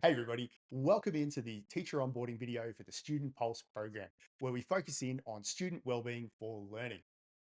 Hey everybody, welcome into the teacher onboarding video for the Student Pulse program, where we focus in on student wellbeing for learning.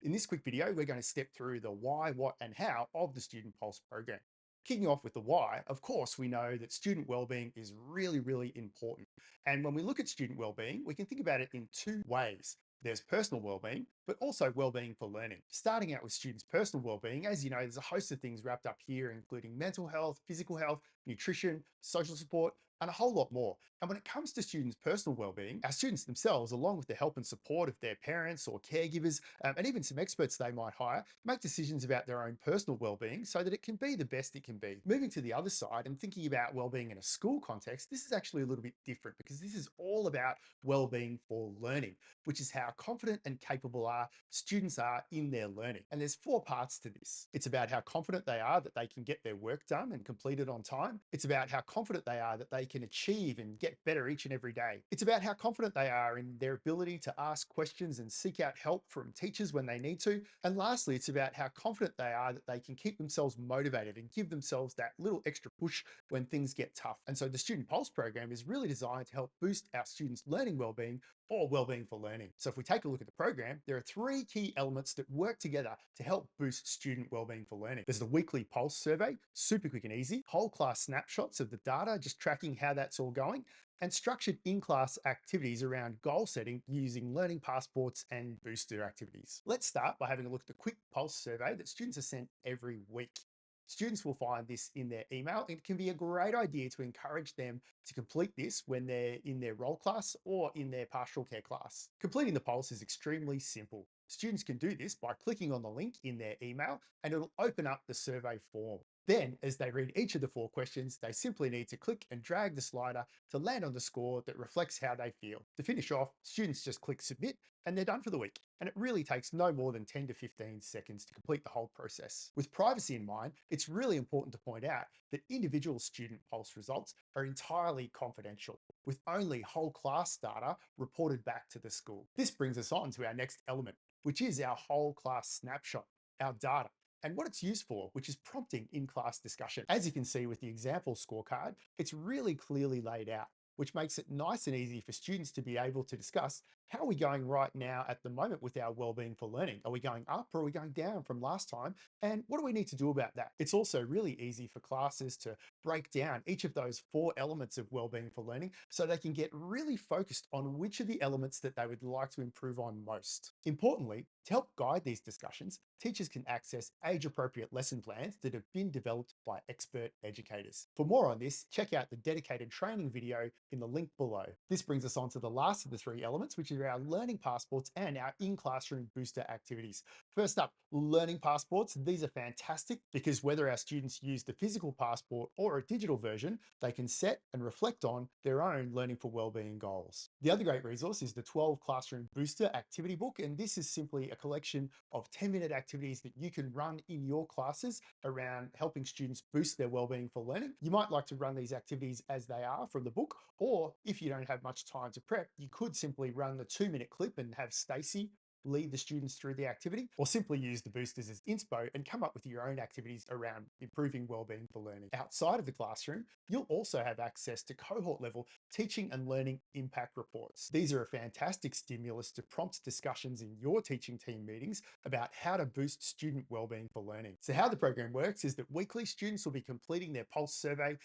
In this quick video, we're going to step through the why, what, and how of the Student Pulse program. Kicking off with the why, of course, we know that student wellbeing is really important. And when we look at student wellbeing, we can think about it in two ways. There's personal wellbeing, but also wellbeing for learning. Starting out with students' personal wellbeing, as you know, there's a host of things wrapped up here, including mental health, physical health, nutrition, social support, and a whole lot more. And when it comes to students' personal wellbeing, our students themselves, along with the help and support of their parents or caregivers, and even some experts they might hire, make decisions about their own personal well-being so that it can be the best it can be. Moving to the other side and thinking about well-being in a school context, this is actually a little bit different because this is all about well-being for learning, which is how confident and capable our students are in their learning. And there's four parts to this. It's about how confident they are that they can get their work done and completed on time. It's about how confident they are that they can achieve and get better each and every day. It's about how confident they are in their ability to ask questions and seek out help from teachers when they need to. And lastly, it's about how confident they are that they can keep themselves motivated and give themselves that little extra push when things get tough. And so the Student Pulse program is really designed to help boost our students' learning well-being or well-being for learning. So if we take a look at the program, there are three key elements that work together to help boost student well-being for learning. There's the weekly pulse survey, super quick and easy, whole class snapshots of the data, just tracking how that's all going, and structured in-class activities around goal setting using learning passports and booster activities. Let's start by having a look at the quick pulse survey that students are sent every week. Students will find this in their email. It can be a great idea to encourage them to complete this when they're in their role class or in their pastoral care class. Completing the pulse is extremely simple. Students can do this by clicking on the link in their email and it'll open up the survey form. Then, as they read each of the four questions, they simply need to click and drag the slider to land on the score that reflects how they feel. To finish off, students just click submit and they're done for the week. And it really takes no more than 10 to 15 seconds to complete the whole process. With privacy in mind, it's really important to point out that individual student pulse results are entirely confidential, with only whole class data reported back to the school. This brings us on to our next element, which is our whole class snapshot, our data, and what it's used for, which is prompting in-class discussion. As you can see with the example scorecard, it's really clearly laid out, which makes it nice and easy for students to be able to discuss how are we going right now at the moment with our wellbeing for learning? Are we going up or are we going down from last time? And what do we need to do about that? It's also really easy for classes to break down each of those four elements of wellbeing for learning so they can get really focused on which of the elements that they would like to improve on most. Importantly, to help guide these discussions, teachers can access age-appropriate lesson plans that have been developed by expert educators. For more on this, check out the dedicated training video in the link below. This brings us on to the last of the three elements, which are our learning passports and our in-classroom booster activities. First up, learning passports. These are fantastic because whether our students use the physical passport or a digital version, they can set and reflect on their own learning for wellbeing goals. The other great resource is the 12 Classroom Booster Activity Book, and this is simply a collection of 10-minute activities that you can run in your classes around helping students boost their wellbeing for learning. You might like to run these activities as they are from the book, or if you don't have much time to prep, you could simply run the 2-minute clip and have Stacey lead the students through the activity, or simply use the boosters as inspo and come up with your own activities around improving wellbeing for learning. Outside of the classroom, you'll also have access to cohort level teaching and learning impact reports. These are a fantastic stimulus to prompt discussions in your teaching team meetings about how to boost student wellbeing for learning. So how the program works is that weekly students will be completing their pulse survey.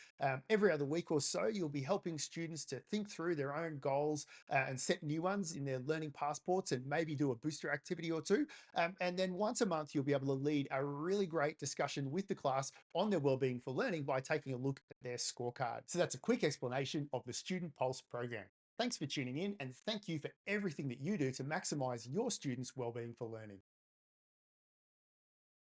Every other week or so, you'll be helping students to think through their own goals and set new ones in their learning passports and maybe do a booster activity or two. And then once a month, you'll be able to lead a really great discussion with the class on their wellbeing for learning by taking a look at their scorecard. So that's a quick explanation of the Student Pulse program. Thanks for tuning in, and thank you for everything that you do to maximize your students' wellbeing for learning.